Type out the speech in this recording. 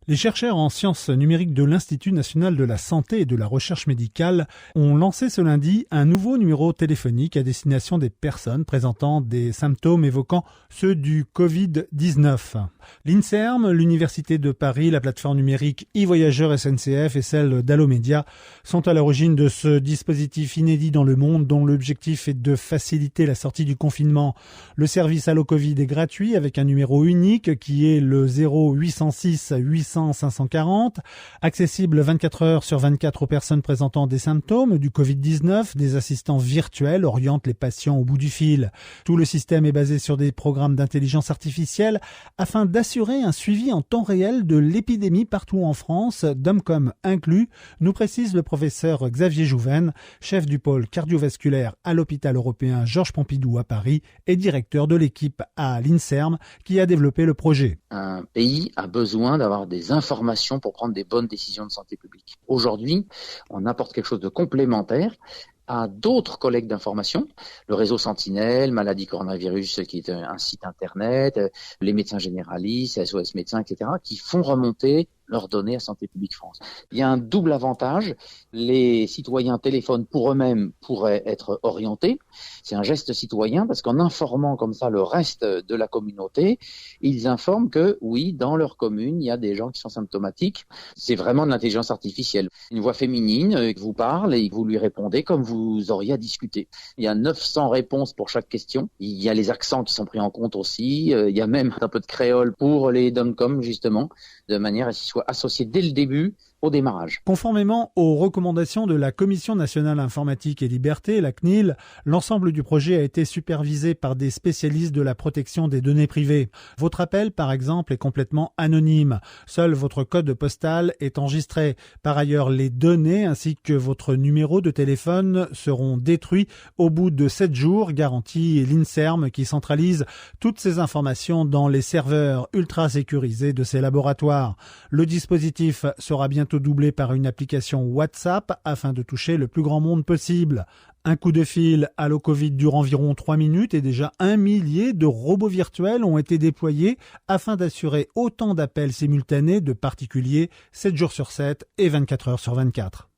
Les chercheurs en sciences numériques de l'Institut national de la santé et de la recherche médicale ont lancé ce lundi un nouveau numéro téléphonique à destination des personnes présentant des symptômes évoquant ceux du Covid-19. L'INSERM, l'Université de Paris, la plateforme numérique e-Voyageurs SNCF et celle d'Allomédia sont à l'origine de ce dispositif inédit dans le monde dont l'objectif est de faciliter la sortie du confinement. Le service Allo Covid est gratuit avec un numéro unique qui est le 0806 800 540, accessible 24 heures sur 24 aux personnes présentant des symptômes du Covid-19. Des assistants virtuels orientent les patients au bout du fil. Tout le système est basé sur des programmes d'intelligence artificielle afin d'assurer un suivi en temps réel de l'épidémie partout en France, DOMCOM inclus, nous précise le professeur Xavier Jouven, chef du pôle cardiovasculaire à l'hôpital européen Georges Pompidou à Paris et directeur de l'équipe à l'INSERM qui a développé le projet. Un pays a besoin d'avoir des informations pour prendre des bonnes décisions de santé publique. Aujourd'hui, on apporte quelque chose de complémentaire à d'autres collègues d'information, le réseau Sentinelle, Maladie Coronavirus qui est un site internet, les médecins généralistes, SOS médecins, etc., qui font remonter leurs données à Santé publique France. Il y a un double avantage. Les citoyens téléphonent pour eux-mêmes, pourraient être orientés. C'est un geste citoyen parce qu'en informant comme ça le reste de la communauté, ils informent que oui, dans leur commune, il y a des gens qui sont symptomatiques. C'est vraiment de l'intelligence artificielle. Une voix féminine qui vous parle et vous lui répondez comme vous auriez à discuter. Il y a 900 réponses pour chaque question. Il y a les accents qui sont pris en compte aussi. Il y a même un peu de créole pour les DOMCOM justement, de manière à ce qu'ils soient associés dès le début au démarrage. Conformément aux recommandations de la Commission nationale informatique et liberté, la CNIL, l'ensemble du projet a été supervisé par des spécialistes de la protection des données privées. Votre appel, par exemple, est complètement anonyme. Seul votre code postal est enregistré. Par ailleurs, les données ainsi que votre numéro de téléphone seront détruits au bout de 7 jours, garantit l'INSERM qui centralise toutes ces informations dans les serveurs ultra sécurisés de ses laboratoires. Le dispositif sera bientôt doublé par une application WhatsApp afin de toucher le plus grand monde possible. Un coup de fil Allo Covid dure environ 3 minutes et déjà 1 millier de robots virtuels ont été déployés afin d'assurer autant d'appels simultanés de particuliers 7 jours sur 7 et 24 heures sur 24.